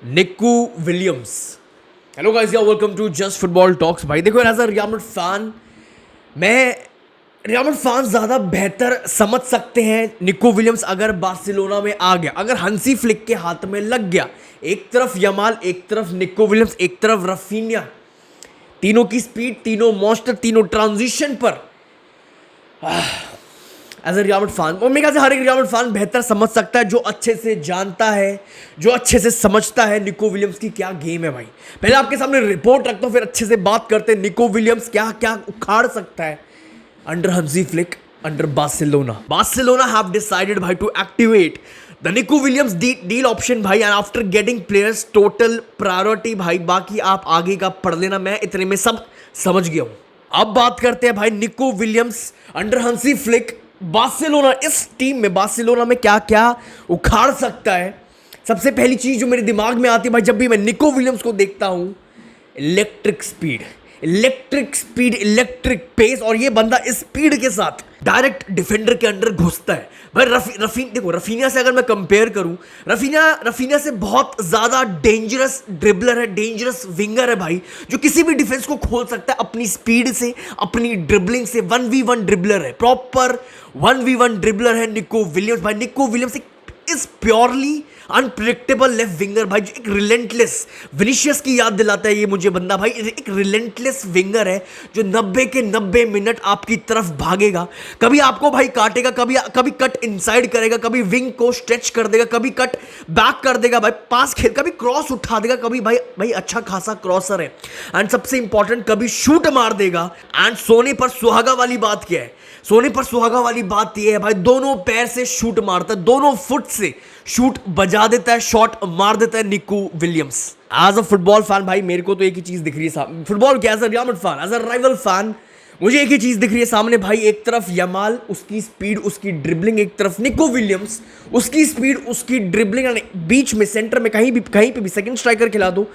Nikku Williams. Hello guys, yeah welcome to just football talks. भाई देखो, as a Real Madrid fan मैं Real Madrid fan ज़्यादा बेहतर समझ सकते हैं निक्कू विलियम्स अगर बार्सिलोना में आ गया, अगर हंसी फ्लिक के हाथ में लग गया। एक तरफ यमाल, एक तरफ निक्कू विलियम्स, एक तरफ रफीनिया, तीनों की स्पीड, तीनों मॉन्स्टर, तीनों ट्रांजिशन पर as a Real Madrid fan, और मेरे ख्याल से हर एक रियल मैड्रिड फैन बेहतर समझ सकता है, जो अच्छे से जानता है, जो अच्छे से समझता है निक्कू विलियम्स की क्या गेम है। भाई पहले आपके सामने रिपोर्ट रखता हूँ, फिर अच्छे से बात करते हैं। निक्कू विलियम्स क्या क्या उखाड़ सकता है under Hansi Flick, under Barcelona have decided भाई to activate the Nico Williams deal option भाई, and after getting players total priority भाई। बाकी आप आगे का पढ़ लेना, मैं इतने में सब समझ गया हूँ। अब बात करते हैं भाई निक्कू Williams under Hansi flick Barcelona, इस टीम में बार्सिलोना में क्या क्या उखाड़ सकता है। सबसे पहली चीज जो मेरे दिमाग में आती है भाई, जब भी मैं निक्कू विलियम्स को देखता हूं, इलेक्ट्रिक स्पीड, इलेक्ट्रिक पेस, और ये बंदा इस स्पीड के साथ डायरेक्ट डिफेंडर के अंदर घुसता है भाई। देखो रफीनिया से अगर मैं कंपेयर करूं, रफीनिया से बहुत ज्यादा डेंजरस ड्रिबलर है, डेंजरस विंगर है भाई, जो किसी भी डिफेंस को खोल सकता है अपनी स्पीड से, अपनी ड्रिबलिंग से। 1v1 ड्रिबलर है, प्रॉपर 1v1 ड्रिबलर है निक्कू विलियम्स भाई। निक्कू Williams is purely unpredictable left winger भाई, जो एक रिलेंटलेस, विनिशियस की याद दिलाता है ये मुझे बंदा भाई। एक रिलेंटलेस विंगर है जो 90 के 90 मिनट आपकी तरफ भागेगा, कभी आपको भाई काटेगा, कभी कट इनसाइड करेगा, कभी विंग को स्ट्रेच कर देगा, कभी कट बैक कर देगा भाई, पास खेल, कभी क्रॉस उठा देगा, कभी भाई अच्छा खासा क्रॉसर है, एंड सबसे इंपॉर्टेंट कभी शूट मार देगा। एंड सोने पर सुहागा वाली बात क्या है, सोने पर सुहागा वाली बात यह है भाई, दोनों पैर से शूट मारता है, दोनों फुट से शूट बजा देता है, शॉट मार देता है Nikku Williams. As a football fan भाई मेरे को तो एक ही चीज दिख रही है फुटबॉल के, as a Real Madrid fan, as a rival fan, मुझे एक ही चीज दिख रही है सामने भाई। एक तरफ यमाल, उसकी स्पीड, उसकी ड्रिबलिंग, एक तरफ निक्कू विलियम्स, उसकी स्पीड, उसकी ड्रिबलिंग, बीच में सेंटर में कहीं पे भी सेकंड स्ट्राइकर खिला दो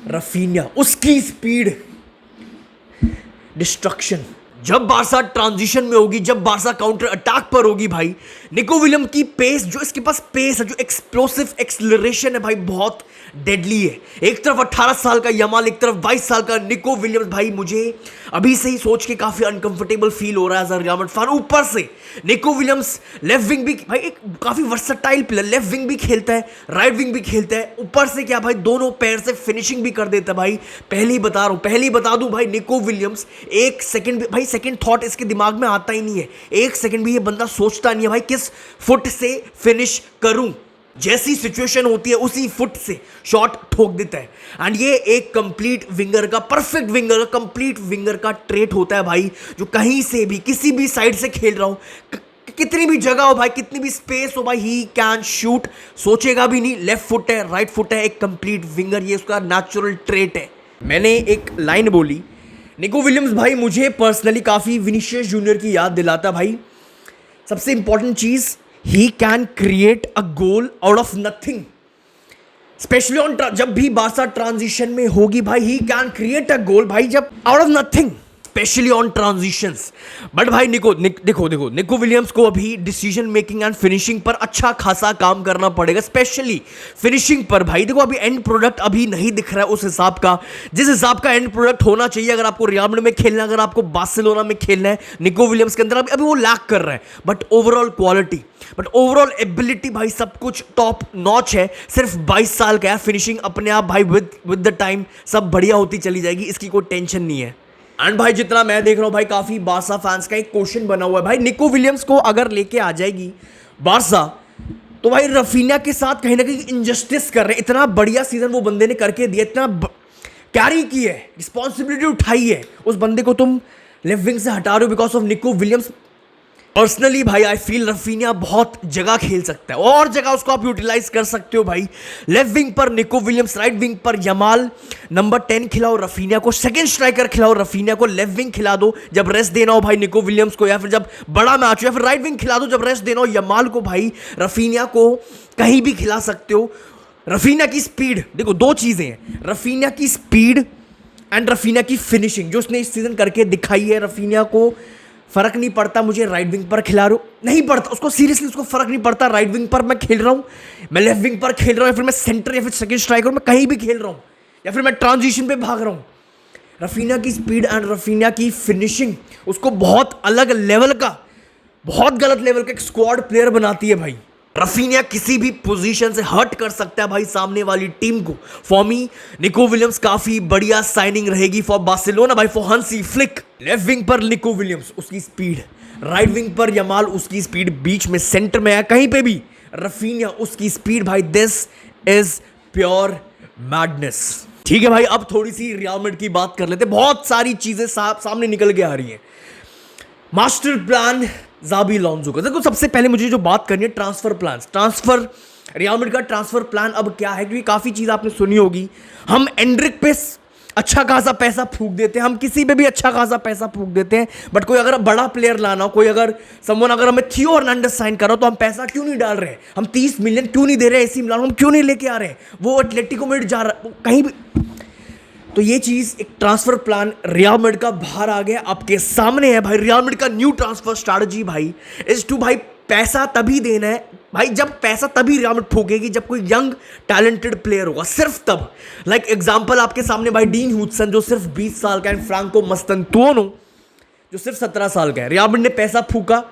रफीनिया, उसकी स्पीड, डिस्ट्रक्शन। जब बारसा ट्रांजिशन में होगी, जब बारसा काउंटर अटैक पर होगी भाई, निक्कू विलियम की पेस, जो इसके पास पेस है, जो एक्सप्लोसिव एक्सलरेशन है भाई, बहुत डेडली है। एक तरफ 18 साल का यमाल, एक तरफ 22 साल का निक्कू विलियम्स भाई, मुझे अभी से ही सोच के काफी अनकंफर्टेबल फील हो रहा है as a Real Madrid fan. ऊपर से निक्कू विलियम्स लेफ्ट विंग भी भाई, एक काफी वर्सेटाइल प्लेयर, लेफ्ट विंग भी खेलता है, राइट विंग भी खेलता है, ऊपर से क्या भाई दोनों पैर से फिनिशिंग भी कर देता है भाई। पहले ही बता दूं भाई, निक्कू विलियम्स एक सेकंड भाई, सेकंड थॉट इसके दिमाग में आता ही नहीं है, एक सेकंड भी ये बंदा सोचता नहीं है भाई किस फुट से फिनिश करूं। जैसी सिचुएशन होती है उसी फुट से शॉट ठोक देता है। एंड ये एक कंप्लीट विंगर का, परफेक्ट विंगर का, कंप्लीट विंगर का ट्रेट होता है भाई, जो कहीं से भी किसी भी साइड से खेल रहा हो, कितनी भी जगह हो भाई, कितनी भी स्पेस हो भाई, ही कैन शूट, सोचेगा भी नहीं। लेफ्ट फुट है, राइट फुट है, एक कंप्लीट विंगर, ये उसका नेचुरल ट्रेट है। मैंने एक लाइन बोली, निक्कू विलियम्स भाई मुझे पर्सनली काफी विनीशियस जूनियर की याद दिलाता भाई। सबसे इंपॉर्टेंट चीज, he can create a goal out of nothing, specially on जब भी बारसा ट्रांजिशन में होगी भाई, ही कैन क्रिएट अ गोल भाई, जब out of nothing, specially on transitions. But भाई देखो निक्कू विलियम्स को अभी डिसीजन मेकिंग एंड फिनिशिंग पर अच्छा खासा काम करना पड़ेगा, स्पेशली फिनिशिंग पर भाई। देखो अभी एंड प्रोडक्ट अभी नहीं दिख रहा है उस हिसाब का, जिस हिसाब का एंड प्रोडक्ट होना चाहिए अगर आपको रियल मैड्रिड में खेलना है, अगर आपको बार्सिलोना में खेलना है। निक्कू विलियम्स के अंदर अभी वो लैक कर रहा है, but overall quality, but overall ability भाई सब कुछ टॉप नॉच है। सिर्फ 22 साल का है, फिनिशिंग अपने आप भाई विद द टाइम सब बढ़िया होती चली जाएगी, इसकी कोई टेंशन नहीं है। एंड भाई जितना मैं देख रहा हूं भाई, काफी बारसा फैंस का एक क्वेश्चन बना हुआ है भाई, निक्कू विलियम्स को अगर लेके आ जाएगी बारसा, तो भाई रफीनिया के साथ कहीं ना कहीं इनजस्टिस कर रहे हैं। इतना बढ़िया सीजन वो बंदे ने करके दिया, इतना कैरी की है, रिस्पॉन्सिबिलिटी उठाई है, उस बंदे को तुम लेफ्ट विंग से हटा रहे हो because of Nikku Williams. Personally भाई आई फील रफीनिया बहुत जगह खेल सकता है, और जगह उसको आप यूटिलाइज कर सकते हो भाई। लेफ्ट विंग पर निक्कू विलियम्स, राइट विंग पर यमाल, नंबर 10 खिलाओ रफीनिया को, सेकंड स्ट्राइकर खिलाओ रफीनिया को, लेफ्ट विंग खिला दो जब रेस्ट देना हो भाई निक्कू विलियम्स को, या फिर जब बड़ा मैच हो, या फिर राइट विंग खिला दो जब रेस्ट देना हो यमाल को भाई। रफीनिया को कहीं भी खिला सकते हो। रफीनिया की स्पीड, देखो दो चीजें हैं, रफीनिया की स्पीड एंड रफीनिया की फिनिशिंग, जो उसने इस सीजन करके दिखाई है। रफीनिया को फर्क नहीं पड़ता मुझे राइट विंग पर खिला रहा हूँ, नहीं पड़ता उसको, सीरियसली उसको फर्क नहीं पड़ता राइट विंग पर मैं खेल रहा हूँ, मैं लेफ्ट विंग पर खेल रहा हूँ, या फिर मैं सेंटर या फिर सेकंड स्ट्राइकर, मैं कहीं भी खेल रहा हूँ, या फिर मैं ट्रांजिशन पे भाग रहा हूँ। रफीना की स्पीड एंड रफीना की फिनिशिंग उसको बहुत अलग लेवल का, बहुत गलत लेवल का एक स्क्वाड प्लेयर बनाती है भाई। रफीनिया किसी भी पोजीशन से हर्ट कर सकता है भाई सामने वाली टीम को। फॉर मी निको विलियम्स काफी बढ़िया साइनिंग रहेगी फॉर बार्सिलोना भाई, फॉर हंसी फ्लिक। लेफ्ट विंग पर निको विलियम्स उसकी स्पीड, राइट विंग पर यमाल उसकी स्पीड, बीच में सेंटर में है कहीं पे भी रफीनिया उसकी स्पीड भाई। This is pure madness. ठीक है भाई, अब थोड़ी सी रियल मैड्रिड की बात कर लेते हैं। बहुत सारी चीजें सामने निकल के आ रही हैं। मास्टर प्लान ज़ाबी अलोंसो का, देखो सबसे पहले मुझे जो बात करनी है transfer plan, transfer real Madrid का ट्रांसफर प्लान अब क्या है, क्योंकि काफ़ी चीज़ आपने सुनी होगी। हम एंड्रिक पे अच्छा खासा पैसा फूंक देते हैं, हम किसी पे भी अच्छा खासा पैसा फूंक देते हैं, बट कोई अगर बड़ा प्लेयर लाना हो, कोई अगर हमें थियो हर्नांडेज साइन करो तो हम पैसा क्यों नहीं डाल रहे, हम 30 मिलियन क्यों नहीं दे रहे, एसी मिलान हम क्यों नहीं लेके आ रहे, वो एटलेटिको मैड्रिड जा रहा कहीं भी। तो ये चीज एक ट्रांसफर प्लान रियल मैड्रिड का बाहर आ गया, आपके सामने है भाई। रियल मैड्रिड का न्यू ट्रांसफर स्ट्रैटेजी भाई इज टू भाई पैसा तभी देना है भाई, जब पैसा तभी रियल मैड्रिड फूकेगी जब कोई यंग टैलेंटेड प्लेयर होगा, सिर्फ तब। लाइक एग्जांपल आपके सामने भाई डीन ह्यूडसन जो सिर्फ 20 साल का है, फ्रांको मस्तनतुओनो जो सिर्फ 17 साल का है। रियल मैड्रिड ने पैसा फूका,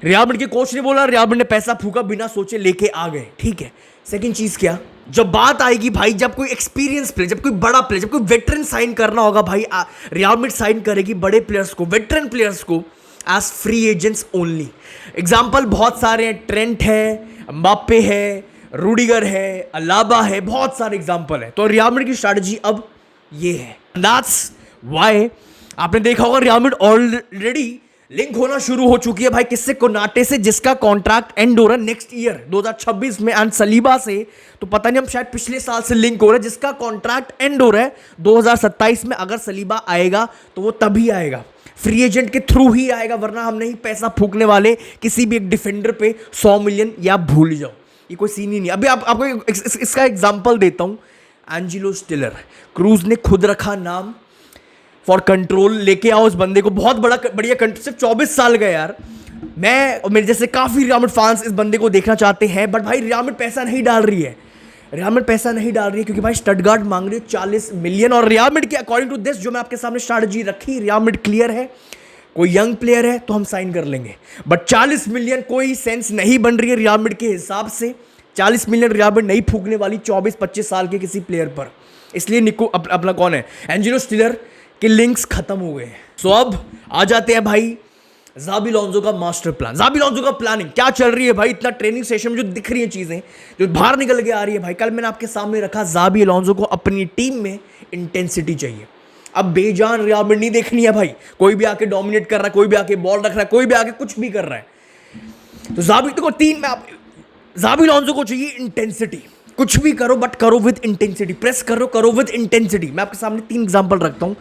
रियल मैड्रिड के कोच ने बोला, रियल मैड्रिड ने पैसा फूका, बिना सोचे लेके आ गए, ठीक है। सेकंड चीज क्या, जब बात आएगी भाई, जब कोई एक्सपीरियंस प्लेयर, जब कोई बड़ा प्लेयर, जब कोई वेटरन साइन करना होगा भाई, रियल मैड्रिड साइन करेगी बड़े प्लेयर्स को, वेटरन प्लेयर्स को as free agents only. Example बहुत सारे हैं, ट्रेंट है, एम्बाप्पे है, रूडिगर है, अलाबा है, बहुत सारे एग्जाम्पल है। तो रियल मैड्रिड की स्ट्रैटेजी अब ये है। दैट्स व्हाई आपने देखा होगा रियल मैड्रिड ऑलरेडी लिंक होना शुरू हो चुकी है भाई किससे, कोनाटे से, जिसका कॉन्ट्रैक्ट एंड हो रहा है नेक्स्ट ईयर 2026 में, एंड सलीबा से तो पता नहीं, हम शायद पिछले साल से लिंक हो रहा है, जिसका कॉन्ट्रैक्ट एंड हो रहा है 2027 में। अगर सलीबा आएगा तो वो तभी आएगा, फ्री एजेंट के थ्रू ही आएगा, वरना हम नहीं पैसा फूकने वाले किसी भी एक डिफेंडर पे 100 मिलियन, या भूल जाओ, ये कोई सीन ही नहीं। अभी आपको इसका एग्जाम्पल देता हूं, एंजेलो स्टिलर, क्रूज ने खुद रखा नाम फॉर कंट्रोल, लेके आओ इस बंदे को, बहुत बढ़िया कंट्रोल, सिर्फ 24 साल का यार। मैं और मेरे जैसे काफी रियल मैड्रिड फैंस इस बंदे को देखना चाहते हैं, बट भाई रियल मैड्रिड पैसा नहीं डाल रही है, रियल मैड्रिड पैसा नहीं डाल रही है क्योंकि भाई स्टटगार्ट मांग रही है 40 मिलियन, और रियल मैड्रिड के अकॉर्डिंग टू दिस जो मैं आपके सामने स्ट्रैटेजी रखी, रियल मैड्रिड क्लियर है, कोई यंग प्लेयर है तो हम साइन कर लेंगे, बट 40 मिलियन कोई सेंस नहीं बन रही है रियल मैड्रिड के हिसाब से। 40 मिलियन रियल मैड्रिड नहीं फूकने वाली 24-25 साल के किसी प्लेयर पर, इसलिए निको अपना कौन है, एंजेलो स्टिलर के लिंक्स खत्म हो गए। सो अब आ जाते हैं भाई ज़ाबी अलोंसो का मास्टर प्लान। ज़ाबी अलोंसो का प्लानिंग क्या चल रही है भाई, इतना ट्रेनिंग सेशन में जो दिख रही है चीजें, जो बाहर निकल के आ रही है भाई। कल मैंने आपके सामने रखा, ज़ाबी अलोंसो को अपनी टीम में इंटेंसिटी चाहिए। अब बेजान रियल मैड्रिड नहीं देखनी है भाई, कोई भी आके डोमिनेट कर रहा है, कोई भी आके बॉल रख रहा है, कोई भी आके कुछ भी कर रहा है। तो ज़ाबी अलोंसो को चाहिए इंटेंसिटी, कुछ भी करो बट करो विद इंटेंसिटी, प्रेस करो विद इंटेंसिटी। मैं आपके सामने 3 एग्जांपल रखता हूं,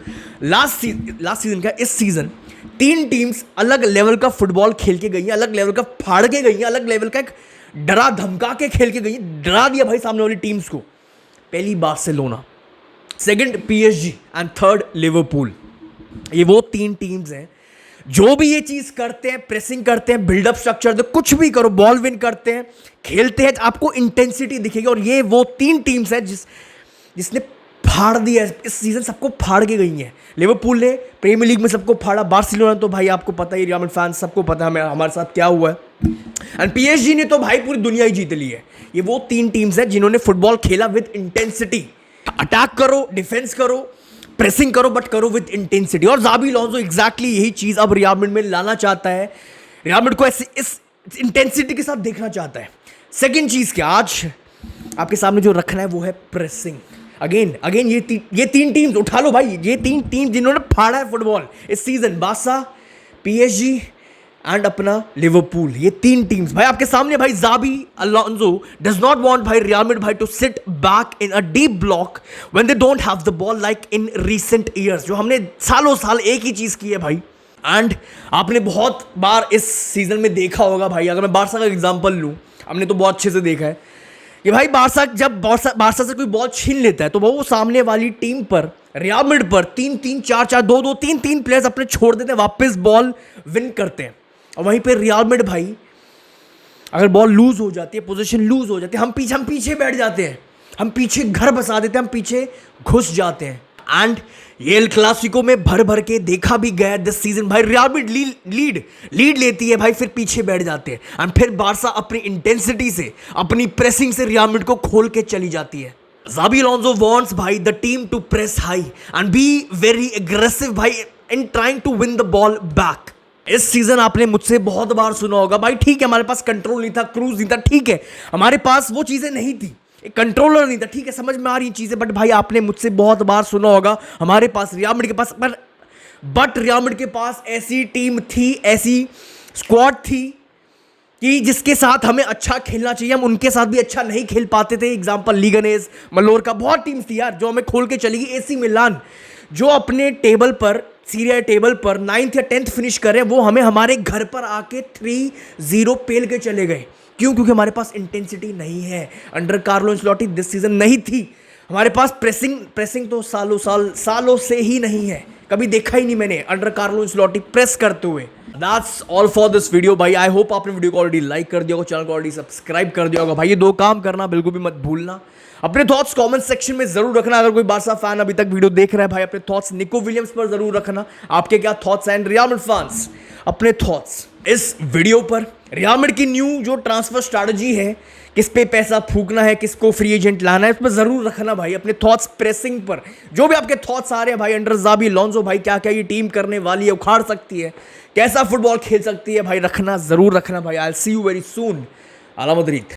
लास्ट सीजन का, इस सीजन 3 टीम्स अलग लेवल का फुटबॉल खेल के गई हैं, अलग लेवल का फाड़ के गई हैं, अलग लेवल का एक डरा धमका के खेल के गई हैं, डरा दिया भाई सामने वाली टीम्स को। पहली Barcelona, second PSG and third Liverpool. ये वो 3 टीम्स हैं जो भी ये चीज करते हैं, प्रेसिंग करते हैं, बिल्डअप स्ट्रक्चर दे, कुछ भी करो, बॉल विन करते हैं, खेलते हैं, आपको इंटेंसिटी दिखेगी। और ये वो 3 टीम्स हैं जिसने फाड़ दिया इस सीजन, सबको फाड़ के गई हैं। लिवरपूल ने प्रीमियर लीग में सबको फाड़ा, बार्सिलोना तो भाई आपको पता ही, रियल मैड्रिड फैंस सबको पता है हमारे साथ क्या हुआ है, एंड पीएसजी ने तो भाई पूरी दुनिया ही जीत ली है। ये वो 3 टीम्स हैं जिन्होंने फुटबॉल खेला विद इंटेंसिटी, अटैक करो, डिफेंस करो, प्रेसिंग करो, बट करो विद इंटेंसिटी। और ज़ाबी अलोंसो एग्जैक्टली यही चीज अब रियल मैड्रिड में लाना चाहता है, रियल मैड्रिड को ऐसे इस इंटेंसिटी के साथ देखना चाहता है। सेकंड चीज क्या आज आपके सामने जो रखना है वो है प्रेसिंग। अगेन ये 3 टीम्स उठा लो भाई, ये 3 टीम जिन्होंने फाड़ा है फुटबॉल इस सीजन, बार्सा, पीएसजी एंड अपना लिवरपूल। ये 3 टीम्स भाई आपके सामने। भाई Xabi Alonso does not want भाई रियल मैड्रिड भाई to sit back in a deep block when they don't have the ball, like in recent years, जो हमने सालों साल एक ही चीज की है भाई। एंड आपने बहुत बार इस सीजन में देखा होगा भाई, अगर मैं बार्सा का एग्जांपल लूं, हमने तो बहुत अच्छे से देखा है, कि भाई बारसा से कोई बॉल छीन लेता है तो वो सामने वाली टीम पर, रियल मैड्रिड पर 3-3, 4-4, 2-2, 3-3 प्लेयर्स अपने छोड़ देते हैं, वापस बॉल विन करते हैं। और वहीं पे रियल मैड्रिड भाई अगर बॉल लूज हो जाती है, पोजीशन लूज हो जाती है, हम पीछे बैठ जाते हैं, हम पीछे घर बसा देते हैं, हम पीछे घुस जाते हैं। एंड ये एल क्लासिको में भर भर के देखा भी गया दिस सीजन भाई, रियल मैड्रिड लीड लेती है भाई, फिर पीछे बैठ जाते हैं एंड फिर बारसा अपनी इंटेंसिटी से, अपनी प्रेसिंग से रियल मैड्रिड को खोल के चली जाती है। Xabi Alonso wants भाई the team to press high and be very aggressive भाई in trying to win the ball back. इस सीजन आपने मुझसे बहुत बार सुना होगा भाई, ठीक है हमारे पास कंट्रोल नहीं था, क्रूज नहीं था, ठीक है हमारे पास वो चीजें नहीं थी, एक कंट्रोलर नहीं था, ठीक है समझ में आ रही चीजें, बट भाई आपने मुझसे बहुत बार सुना होगा हमारे पास, रियल मैड्रिड के पास, बट रियल मैड्रिड के पास ऐसी टीम थी, ऐसी स्क्वाड थी कि जिसके साथ हमें अच्छा खेलना चाहिए, हम उनके साथ भी अच्छा नहीं खेल पाते थे। एग्जांपल लीगनेस, मलोरका, बहुत टीम्स थी यार जो हमें खोल के चली गई। एसी मिलान जो अपने टेबल पर, सीरिया टेबल पर 9th या 10th फिनिश कर रहे हैं, वो हमें हमारे घर पर आके 3-0 पेल के चले गए। क्यों? क्योंकि हमारे पास इंटेंसिटी नहीं है। Under Carlo Ancelotti this season नहीं थी हमारे पास। प्रेसिंग तो सालों से ही नहीं है, कभी देखा ही नहीं मैंने अंडर कार्लो एंचेलोटी प्रेस करते हुए। That's all for this video भाई। आई होप आपने वीडियो को ऑलरेडी लाइक कर दिया होगा, चैनल को ऑलरेडी सब्सक्राइब कर दिया होगा भाई। ये 2 काम करना बिल्कुल भी मत भूलना। अपने थॉट्स कमेंट सेक्शन में जरूर रखना। अगर कोई बारसा फैन अभी तक वीडियो देख रहा है भाई, अपने थॉट्स निको विलियम्स पर जरूर रखना। आपके क्या थॉट्स हैं? रियल मैड्रिड फैंस अपने थॉट्स इस वीडियो पर। रियल मैड्रिड की न्यू जो ट्रांसफर स्ट्रैटेजी है, किस पे पैसा फूकना है, किसको फ्री एजेंट लाना है, इस पर जरूर रखना भाई अपने थॉट्स प्रेसिंग पर। जो भी आपके थॉट्स आ रहे हैं भाई अंडर ज़ाबी अलोंसो भाई, क्या क्या ये टीम करने वाली है, उखाड़ सकती है, कैसा फुटबॉल खेल सकती है भाई, रखना जरूर रखना भाई। I will see you very soon. आला मदरीद।